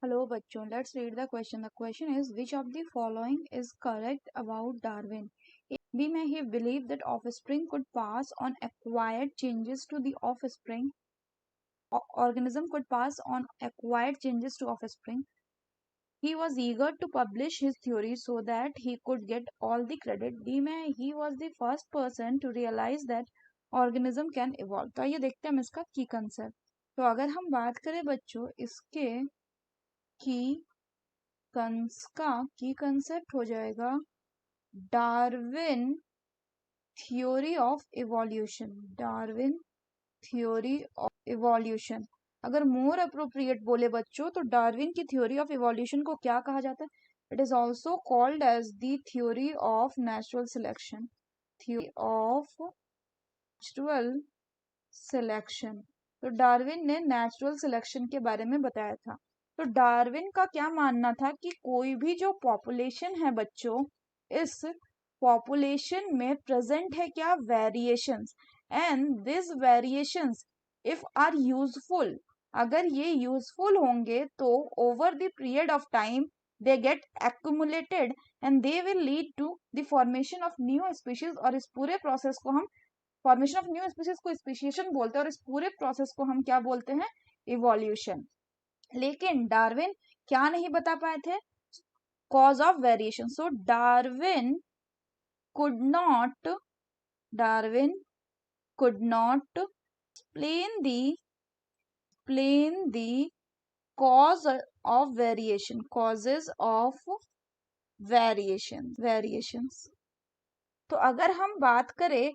Hello बच्चों, let's read the question. The question is, which of the following is correct about Darwin? B में he believed that offspring could pass on acquired changes to the offspring. Organism could pass on acquired changes to offspring. He was eager to publish his theory so that he could get all the credit. D में he was the first person to realize that organism can evolve. तो आइए देखते हैं हम इसका की concept. तो अगर हम बात करें बच्चों इसके की कंसेप्ट हो जाएगा Darwin theory of evolution. Darwin theory of evolution. अगर मोर अप्रोप्रिएट बोले बच्चों तो डार्विन की थ्योरी ऑफ इवोल्यूशन को क्या कहा जाता है? It is also called as the theory of natural selection. Theory of natural selection. तो डार्विन ने नेचुरल सिलेक्शन के बारे में बताया था. तो डार्विन का क्या मानना था कि कोई भी जो पॉपुलेशन है बच्चों, इस पॉपुलेशन में प्रेजेंट है क्या? Variations. And this variations if are useful, अगर ये यूजफुल होंगे तो over the period of time they get accumulated and they will lead to the formation of new species. और इस पूरे प्रोसेस को हम फॉर्मेशन ऑफ न्यू स्पीशीज को स्पेशिएशन बोलते हैं और इस पूरे प्रोसेस को हम क्या बोलते हैं? इवोल्यूशन. लेकिन डार्विन क्या नहीं बता पाए थे? Cause of variation. So Darwin could not explain the cause of variation, causes of variations. तो अगर हम बात करें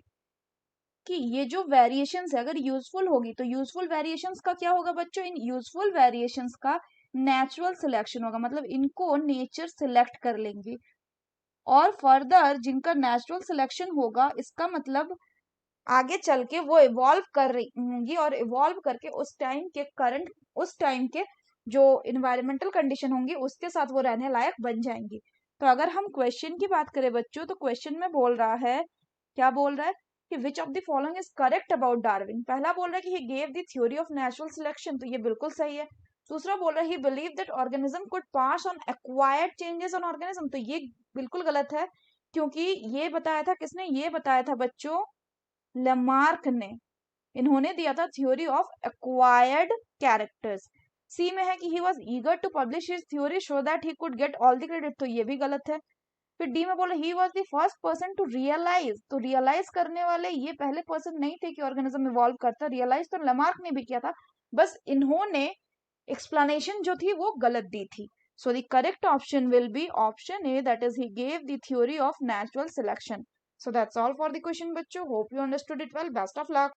कि ये जो वेरिएशंस है अगर यूजफुल होगी तो यूजफुल वेरिएशंस का क्या होगा बच्चों? इन यूजफुल वेरिएशंस का नेचुरल सिलेक्शन होगा, मतलब इनको नेचर सिलेक्ट कर लेंगे. और फर्दर जिनका नेचुरल सिलेक्शन होगा इसका मतलब आगे चल के वो इवॉल्व कर रही होंगी और इवॉल्व करके उस टाइम के जो इन्वायरमेंटल कंडीशन होंगी उसके साथ वो रहने लायक बन जाएंगी. तो अगर हम क्वेश्चन की बात करें बच्चों तो क्वेश्चन में बोल रहा है, क्या बोल रहा है कि which of the following is correct about Darwin. पहला बोल रहा है कि he gave the theory of natural selection, तो ये बिल्कुल सही है. दूसरा बोल रहा है ही believe that organism could pass on acquired changes on organism, तो ये बिल्कुल गलत है क्योंकि ये बताया था किसने? ये बताया था बच्चों लेमार्क ने. इन्होंने दिया था theory of acquired characters. C में है कि he was eager to publish his theory so that he could get all the credit, तो ये भी गलत है. फिर डी में बोला he was the first person to realise, तो रियलाइज करने वाले ये पहले पर्सन नहीं थे कि ऑर्गेनिज्म इवॉल्व करता. रियलाइज तो लेमार्क ने भी किया था, बस इन्होंने एक्सप्लेनेशन जो थी वो गलत दी थी. So the correct option will be option A, that is he gave the theory of natural selection. So that's all for the question बच्चों. Hope you understood it well. Best of luck.